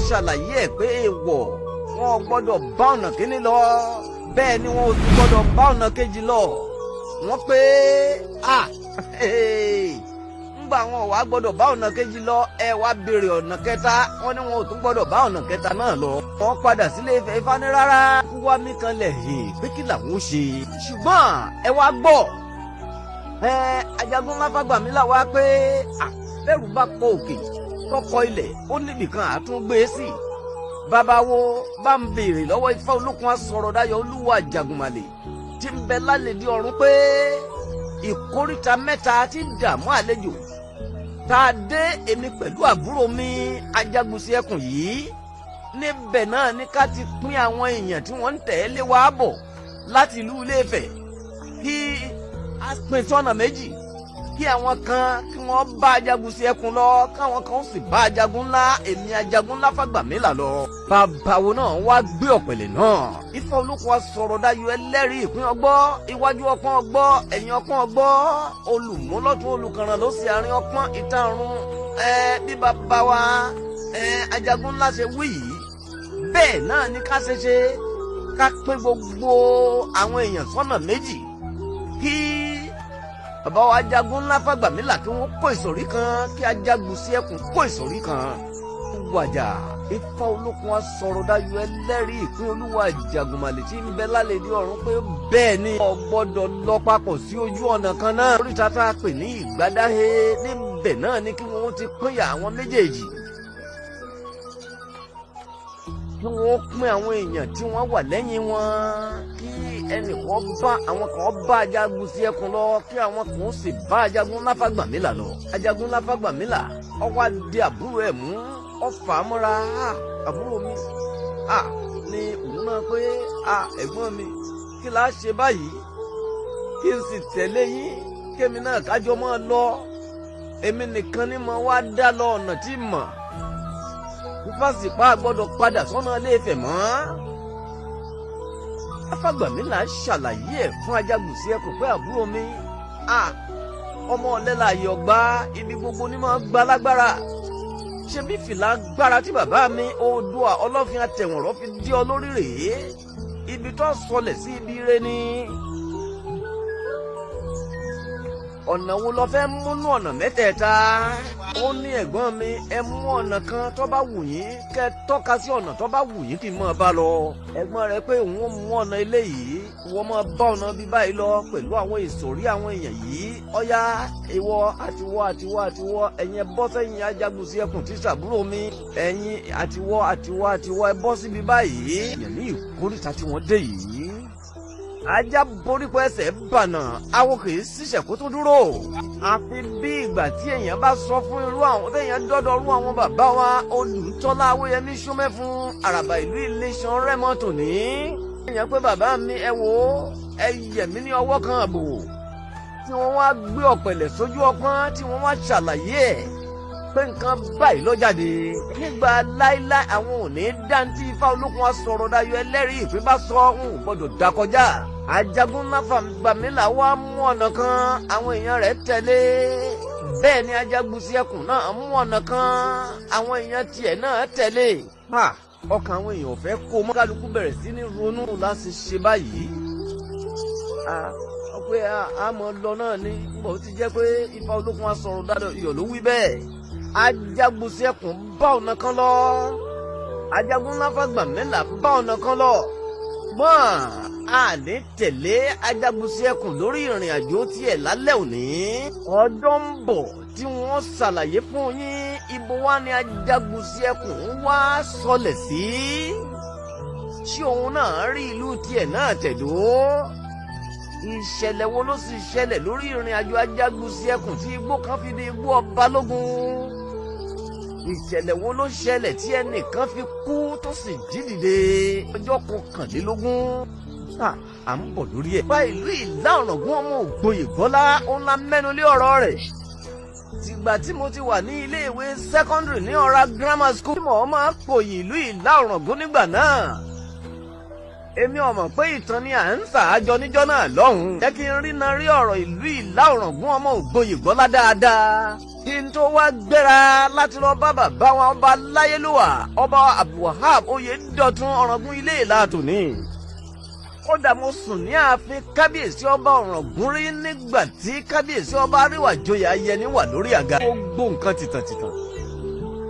ṣàlàyé ẹ̀ pé èèwọ̀ wọn ò gbọ́dọ̀ bá ọ̀nà kíní lọ bẹ́ẹ̀ ni wọn ò tún gbọ́dọ̀ bá ọ̀nà kejì lọ. wọ́n pé ńgbà wọn ò wá gbọ́dọ̀ bá ọ̀nà kejì lọ ẹ wá béèrè ọ̀nà kẹta wọ́n ní wọn ò tún gbọ́dọ̀ bá ọ̀nà kẹta náà lọ. wọ́n padà sílé Ifẹ̀. Ifá ní rárá kú wá mí kan lẹ̀ pé kí làwọn ó ṣe. ṣùgbọ́n ẹ wá gbọ́ Ajagun Láfàgbàmílà wá pé bẹ́rù bá pọ̀ òkè tọkọ ilẹ̀ ó níbìkan àtúngbé sí. babawo bá ń béèrè lọ́wọ́ Ifá Olókun Asọ̀rọ̀dáyọ̀ Olúwa Àjàgùnmàlè tí ń bẹ lálẹ́dí ọ̀run pé ìkóríta mẹ́ta ti dààmú àlejò tá a dé èmi pẹ̀lú àbúrò mi Ajagunṣe ẹkùn yìí. níbẹ̀ náà ní ká ti pín àwọn èèyàn tí wọ́n ń tẹ̀lé wa bọ̀ láti ìlú Ilé-Ifẹ̀ kí a pín sọ́nà méjì kí àwọn kan kí wọ́n bá Ajagunṣe ẹkùn lọ káwọn kan sì bá Ajagun ńlá èmi Ajagun Láfàgbàmílà lọ. babawo náà wá gbé ọ̀pẹ̀lẹ̀ náà. Ifá Olókun Asọ̀rọ̀dáyọ̀ ẹlẹ́rìí ìpín ọgbọ́ iwájú ọpọ́n ọgbọ́ ẹ̀yìn ọpọ́n ọgbọ́ olùmúlọ́tún olùkàràn ló sì àárín ọpọ́n ìtàrun. bí bàbá wa Ajagun ńlá ṣe wí yìí bẹ́ẹ̀ náà ní ká ṣe ká pín gbogbo àwọn èèyàn sọ́nà méjì kí bàbá wa Ajagun Láfàgbàmílà kí wọ́n kó ìsọ̀rí kan kí Ajagunṣe ẹkùn kó ìsọ̀rí kan. wàjà Ifá Olókun Asọ̀rọ̀dáyọ̀ ẹlẹ́rìí ìpín Olúwa Àjàgùnmàlè tí ń bẹ lálẹ́dí ọ̀run pé bẹ́ẹ̀ ni ò gbọ́dọ̀ lọ papọ̀ sí ojú ọ̀nà kan náà. oríta tá a pè ní Ìgbádáhé níbẹ̀ náà ni kí wọ́n ti pínyà àwọn méjèèjì kí wọ́n pín àwọn èèyàn tí wọ́n wà lẹ́yìn wọn kí ẹnìkan bá àwọn kan bá Ajagunṣe ẹkùn lọ kí àwọn kan sì bá Ajagun Láfàgbàmílà lọ. Ajagun Láfàgbàmílà ọwọ́ adé àbúrò ẹ̀ mú ọfà mọ́ra àbúrò mi ní òun náà pé ẹ̀gbọ́n mi kí la ṣe báyìí kí n sì tẹ̀lé yín kémi náà kájọ máa lọ èmi nìkan ni mo wá dá lọ ọ̀nà tí mọ̀ fásitì gbọ́dọ̀ padà sọ́nà Ilé-Ifẹ̀ mọ́. Láfàgbàmílà ṣàlàyé ẹ̀ fún Ajagunṣe ẹkùn pé àbúrò mi ọmọ ọ̀lẹ́láyé ọgbà ibi gbogbo ni máa gba lágbára ṣe bí fìlà gbára tí bàbá mi Oòduà Ọlọ́fin Àtẹ̀wọ̀nrọ̀ fi dí ọ lórí rèé ibi tó sọlẹ̀ sí ibi ire ni. ọ̀nà wo lo fẹ́ múnú ọ̀nà mẹ́tẹ̀ẹ̀ta? ó ní ẹ̀gbọ́n mi ẹ mú ọ̀nà kan tó bá wù yín kẹ́ tọ́ka sí ọ̀nà tó bá wù yín kí n máa bá lọ. ẹ̀gbọ́n rẹ̀ pé òun ó mú ọ̀nà eléyìí wọ́n máa bá ọ̀nà bí báyìí lọ pẹ̀lú àwọn ìsòrí àwọn èèyàn yìí. ọ̀yá ìwọ àtiwọ́ ẹ̀yin ẹ bọ́ sẹ́yìn Ajagunṣe ẹkùn tí sàbúrò mi ẹ̀yin àtiwọ́ ẹ bọ́ síbi báyìí. èèyàn ní ìkórìtà tí wọ́n dé yìí ajá boríko ẹsẹ̀ bànà awo kìí ṣiṣẹ́ kó tó dúró. àfi bí ìgbà tí èèyàn bá sọ fún irú àwọn téèyàn dọ́dọ̀ rú àwọn bàbá wa Olùtọ́lá Awóyẹmí Ṣómẹ́fún àràbà ìlú Iléṣàn Rẹ́mọ tòní. èèyàn pé bàbá mi ẹ wò ó ẹ yẹ̀ mí ní ọwọ́ kan àbò tí wọ́n wá gbé ọ̀pẹ̀lẹ̀ sójú ọpọ́n tí wọ́n wá ṣàlàyé ẹ̀ pé nǹkan báyìí ló jáde. nígbà láíláí àwọn ò ní dáńtí Ifá Olókun Asọ̀rọ̀dáyọ̀ ẹlẹ́rìí ìpín bá sọ ń gbọ́dọ̀ dá kọjá. Ajagun Láfàgbàmílà wá mú ọ̀nà kan àwọn èèyàn rẹ̀ tẹ̀lé. bẹ́ẹ̀ ni Ajagunṣe ẹkùn náà mú ọ̀nà kan àwọn èèyàn tiẹ̀ náà tẹ̀lé. ọkàn àwọn èèyàn ò fẹ́ kó mọ́ kálukú bẹ̀rẹ̀ sí ní ronú láti ṣe báyìí. pé àmọ́ lọ náà ni bó ti jẹ́ pé Ifá Olókun Asọ̀rọ̀dáyọ̀ ló wí bẹ́ẹ̀. Ajagunṣe ẹkùn bá ọ̀nà kan lọ Ajagun Láfàgbàmílà bá ọ̀nà kan lọ. a ní tẹ̀lé Ajagunṣe ẹkùn lórí ìrìn àjò tiẹ̀ lálẹ́ òní. ọjọ́ ń bọ̀ tí wọ́n ṣàlàyé fún yín ibo wá ní Ajagunṣe ẹkùn wá sọlẹ̀ sí. ṣé òun náà rí ìlú tiẹ̀ náà tẹ̀dó? ìṣẹ̀lẹ̀ wo ló sì ṣẹlẹ̀ lórí ìrìn àjò Ajagunṣe ẹkùn tí igbó kan fi di igbó ọba lógun? ìṣẹ̀lẹ̀ wo ló ṣẹlẹ̀ tí ẹnìkan fi kú tó sì jí dìde ọjọ́ 21? à ń bọ̀ lórí ẹ̀. bá ìlú Ìlá Ọ̀ràngún ọmọ Ògboyè Gbọ́lá òun la mẹ́nu lé ọ̀rọ̀ rẹ̀. tìgbà tí mo ti wà ní iléèwé sẹ́kọ́ndìrì ní Ọ̀rá grammar school tí mo máa pòyì ìlú Ìlá Ọ̀ràngún nígbà náà. èmi ò mọ̀ pé ìtàn ni à ń ṣàájọ níjọ́ náà lọ́hùn-ún. jẹ́ kí n rí na rí ọ̀rọ̀ ìlú Ìlá Ọ̀ràngún ọmọ Ògboyè Gbọ́lá dáadáa. kí n tó wá gbéra láti lọ bá bàbá wa ọba láyélúwà ọba Abdulwahab Oyèdọ̀tun Ọ̀ràngún ilé ìlàtò ní. kódà mo sùn ní ààfin kábíyèsí ọba Ọ̀ràngún rí nígbà tí kábíyèsí ọba Aríwàjòyè Ayẹni wà lórí àga. gbogbo nǹkan tìtàntìtàn.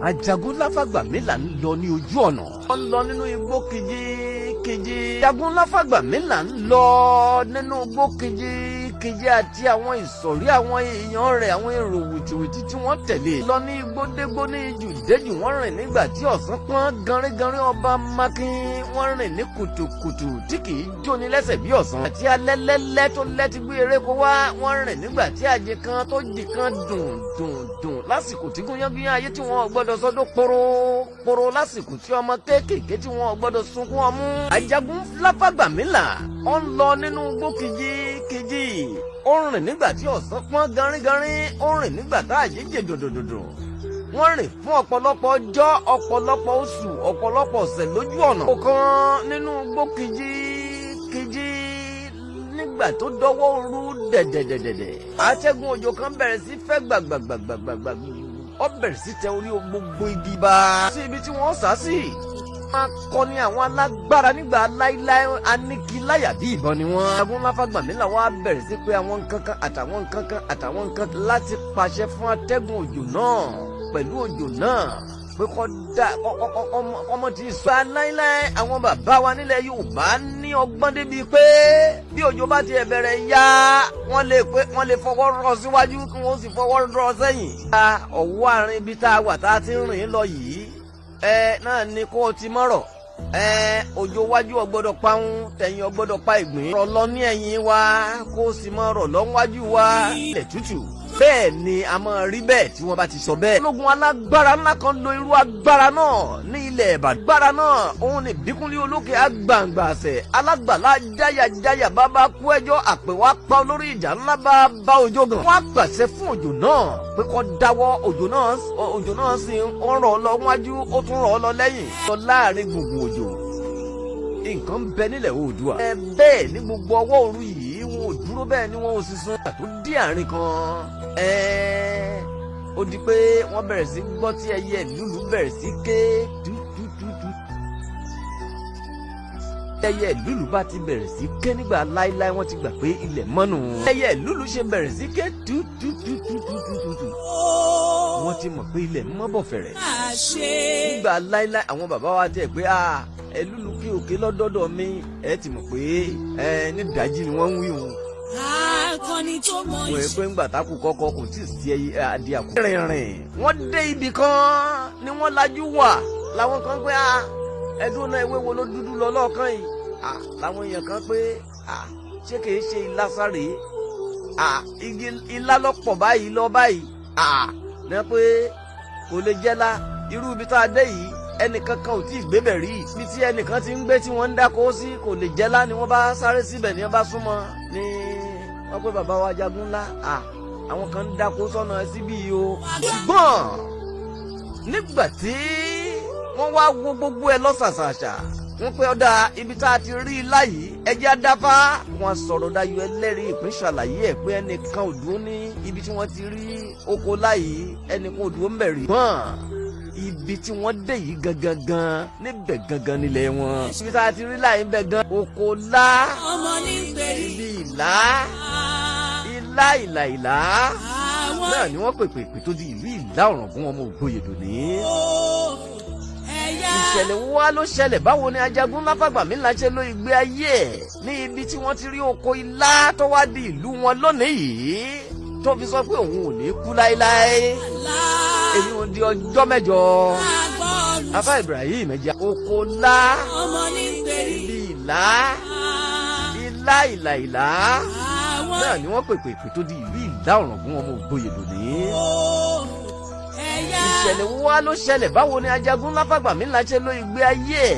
Àjàgún Láfàgbàmílà ń lọ ní ojú ọ̀nà. wọ́n ń lọ nínú igbó kejì. Àjàgún Láfàgbàmílà ń lọ nínú igbó kejì àti àwọn ìsọ̀rí àwọn èèyàn rẹ̀ àwọn èrò wìtìwìtì tí wọ́n tẹ̀lé. lọ ní igbódégbó ní ijù-déjù wọ́n rìn nígbà tí ọ̀sán pọ́n ganringanrin ọba Mákín wọ́n rìn ní kùtùkùtù tí kì í jóni lẹ́sẹ̀ bí ọ̀sán. àti alẹ́lẹ́lẹ́ tó lẹ́tí gbé eré kó wá wọ́n rìn nígbà tí àjẹ kan tó jì kan dùn lásìkò tí gúnyángúnyán ayé tí wọ́n gbọ́dọ̀ sọdọ́ poro lásìkò tí ọmọ kéékèèké tí wọ́n gbọ́dọ̀ sunkún ọmú. Àjàgún Láfàgbàmílà ó ń lọ nínú igbó kejì ó rìn nígbà tí ọ̀sán pọ́n ganringanrin ó rìn nígbà tá àjèjì dòdòdòdò. wọ́n rìn fún ọ̀pọ̀lọpọ̀ ọjọ́ ọ̀pọ̀lọpọ̀ oṣù ọ̀pọ̀lọpọ̀ ọ̀sẹ̀ lójú ọ̀nà. ọ̀kan nínú igbó kejì nígbà tó dọwọ́ rú dẹ̀dẹ̀dẹ̀dẹ̀. atẹ́gùn òjò kan bẹ̀rẹ̀ sí fẹ́ gbàgbàgbàgbàgbàgbà ó bẹ̀rẹ̀ sí tẹ orí gbogbo igi bá. sí ibi tí wọ́n sá sí. akọni àwọn alágbára nígbà láíláí anikiláyà bí ìbọn ni wọ́n. Àjàgún Láfàgbàmílà wá bẹ̀rẹ̀ sí pé àwọn nǹkan kan àtàwọn nǹkan láti pàṣẹ fún atẹ́gùn òjò náà pẹ̀lú òjò náà pé ọmọ tí ì sọ. láíláí àwọn bàbá wa nílẹ̀ Yorùbá ní ọgbọ́n débi pé bí òjò bá ti bẹ̀rẹ̀ yá wọ́n lè fọwọ́ rọ síwájú kí wọ́n sì fọwọ́ rọ sẹ́yìn. ọ̀wọ́ àárín ibi tá a wà tá a ti ń rìn lọ yìí náà ni kó o ti mọ́rọ̀. òjò wájú ọgbọ́dọ̀ parun tẹ̀yìn ọgbọ́dọ̀ pa ìgbín. rọ̀ lọ ní ẹ̀yìn wa kó o sì mọ́ rọ̀ lọ́wájú wa. ilẹ̀ tútù. bẹ́ẹ̀ ni a máa rí bẹ́ẹ̀ tí wọ́n bá ti sọ bẹ́ẹ̀. ológun alágbára ńlá kan lo irú agbára náà ní ilẹ̀ Ìbàdàn. agbára náà òun ni Bíkúnlé Olókè àgbàǹgbà àṣẹ alágbàlá jáyàjáyà bàbá kú ẹjọ́ àpèwà pa olórí ìjà ńlá bá òjò gan. wọ́n á pàṣẹ fún òjò náà pé kó dáwọ́ òjò náà sì ń rọ̀ ọ́ lọ wájú ó tún rọ̀ ọ́ lọ lẹ́yìn. lọ láàrin gbùngbùn òjò nǹkan bẹ nílẹ̀ Oòduà. bẹ́ẹ̀ ní gbogbo ọwọ́ òru yìí wọn ò dúró bẹ́ẹ̀ ni wọn ò sì sùn. àtó dí àárín kan ó di pé wọ́n bẹ̀rẹ̀ sí gbọ́ tí ẹyẹ lúlù bẹ̀rẹ̀ sí ké tútútútú. ẹyẹ lúlù bá ti bẹ̀rẹ̀ sí ké nígbà láíláí wọ́n ti gbà pé ilẹ̀ mọ́nù. ẹyẹ lúlù ṣe bẹ̀rẹ̀ sí ké tútútútútútú. wọ́n ti mọ̀ pé ilẹ̀ mọ́ bọ̀ fẹ̀rẹ̀. nígbà láíláí àwọn bàbá wa tẹ̀ pé ẹlúlu kí òkè lọ́dọ́dọ̀ mi ti mọ̀ pé ní ìdájí ni wọ́n ń wí òun. akọni tó mọ ìṣe. wọ́n pé ńgbà tákù kọ́kọ́ kò tí ì sí adìẹ àkókò. rìnrìn wọ́n dé ibì kan ni wọ́n lajú wà làwọn kan pé ẹdún náà ewé wo ló dúdú lọ lọ́ọ̀kan yìí. làwọn èèyàn kan pé ṣé kìí ṣe ilá sáré igi ilá lọ́pọ̀ báyìí lọ báyìí. ní pé kò lè jẹ́lá irú ibi tá a dé yìí ẹnìkan kan ò tí ì gbébẹ̀ rí. ibi tí ẹnìkan ti ń gbé tí wọ́n ń dáko sí kò lè jẹ́lá ni wọ́n bá sáré síbẹ̀ ni wọ́n bá súnmọ́ ni wọ́n pé bàbá wa Àjàgún ńlá àwọn kan ń dáko sọ́nà síbí yìí o. ṣùgbọ́n nígbà tí wọ́n wá wo gbogbo ẹ lọ́sàsàṣà wọ́n pé ọ̀dà ibi tá a ti rí ilá yìí ẹjẹ́ adáfá. wọ́n sọ̀rọ̀ Dayọ̀ ẹlẹ́rìí ìpín ṣàlàyé ẹ̀ pé ẹnìkan ò dúró ní ibi tí wọ́n ti rí oko láyìí ẹnìkan ò dúró ń bẹ̀rẹ̀. ibi tí wọ́n dé yìí gangan níbẹ̀ gangan nílẹ̀ wọn. ibi tá a ti rí láyé bẹ̀ gan. oko lá ibi ìlà náà ni wọ́n pèpè tó di ìlú Ìlá Ọ̀ràngún ọmọ Ògbóyèdò ní. ìṣẹ̀lẹ̀ wa ló ṣẹlẹ̀ báwo ni Àjàgún Láfàgbàmílà ṣe ló ìgbé ayé ẹ̀ ní ibi tí wọ́n ti rí oko ilá tó wá di ìlú wọn lónìí yìí tó fi sọ pé òun ò ní kú láéláé. èyí ò di ọjọ́ mẹ́jọ. Afa Ibrahim ẹja oko lá ibi ìlà náà ni wọ́n pèpè tó di ìlú Ìlá Ọ̀ràngún ọmọ Ògbóyèdò ní. ìṣẹ̀lẹ̀ wa ló ṣẹlẹ̀ báwo ni Àjàgún Láfàgbàmílà ṣe ló ìgbé ayé ẹ̀